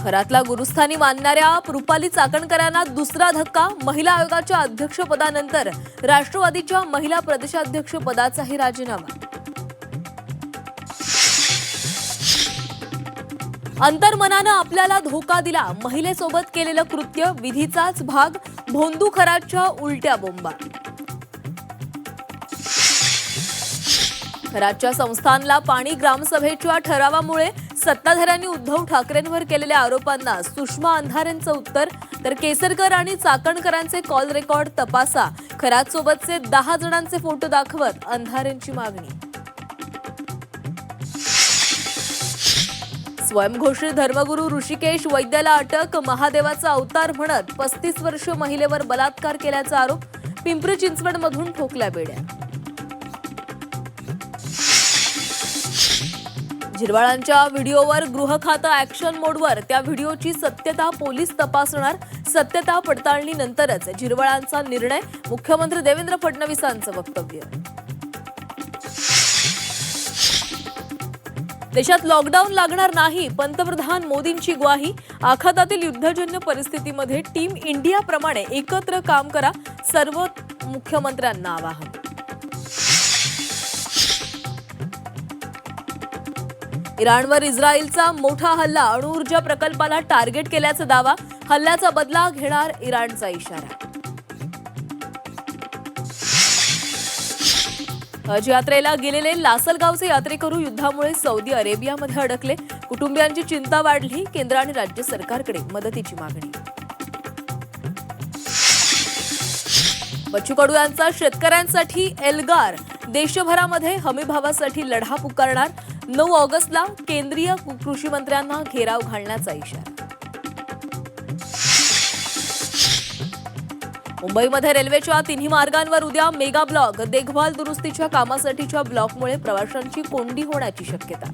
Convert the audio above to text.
घरातला गुरुस्थानी मानणाऱ्या रुपाली चाकणकरांना दुसरा धक्का. महिला आयोगाच्या अध्यक्षपदानंतर राष्ट्रवादीच्या महिला प्रदेशाध्यक्ष पदाचाही राजीनामा. अंतर्मनानं आपल्याला धोका दिला. महिलेसोबत केलेलं कृत्य विधीचाच भाग. भोंदू खरातच्या उलट्या बोंबा. खरातच्या संस्थानला पाणी ग्रामसभेच्या ठरावामुळे सत्ताधाऱ्यांनी उद्धव ठाकरेंवर केलेल्या आरोपांना सुषमा अंधारेंचं उत्तर. तर केसरकर आणि चाकणकरांचे कॉल रेकॉर्ड तपासा. खरातसोबतचे 10 जणांचे फोटो दाखवत अंधारेंची मागणी. स्वयंघोषित धर्मगुरू ऋषिकेश वैद्याला अटक. महादेवाचा अवतार म्हणत 35 वर्ष महिलेवर बलात्कार केल्याचा आरोप. पिंपरी चिंचवडमधून ठोकल्या बेड्या. झिरवाळांच्या व्हिडिओवर गृह खातं ऍक्शन मोडवर. त्या व्हिडिओची सत्यता पोलीस तपासणार. सत्यता पडताळणीनंतरच झिरवाळांचा निर्णय. मुख्यमंत्री देवेंद्र फडणवीसांचं वक्तव्य. देशात लॉकडाऊन लागणार नाही. पंतप्रधान मोदींची ग्वाही. आखातातील युद्धजन्य परिस्थितीमध्ये टीम इंडियाप्रमाणे एकत्र काम करा. सर्व मुख्यमंत्र्यांना आवाहन. इराणवर इस्रायलचा मोठा हल्ला. अणुऊर्जा प्रकल्पाला टार्गेट केल्याचा दावा. हल्ल्याचा बदला घेणार इराणचा इशारा. हज यात्रेला गेलेले लासलगावचे यात्रेकरू युद्धामुळे सौदी अरेबियामध्ये अडकले. कुटुंबियांची चिंता वाढली. केंद्र आणि राज्य सरकारकडे मदतीची मागणी. बच्चू कडू यांचा शेतकऱ्यांसाठी एल्गार. देशभरामध्ये हमीभावासाठी लढा पुकारणार. 9 ऑगस्टला केंद्रीय कृषी मंत्र्यांना घेराव घालण्याचा इशारा. मुंबईमध्ये रेल्वेच्या 3 मार्गांवर उद्या मेगा ब्लॉक. देखभाल दुरुस्तीच्या कामासाठीच्या ब्लॉकमुळे प्रवाशांची कोंडी होण्याची शक्यता.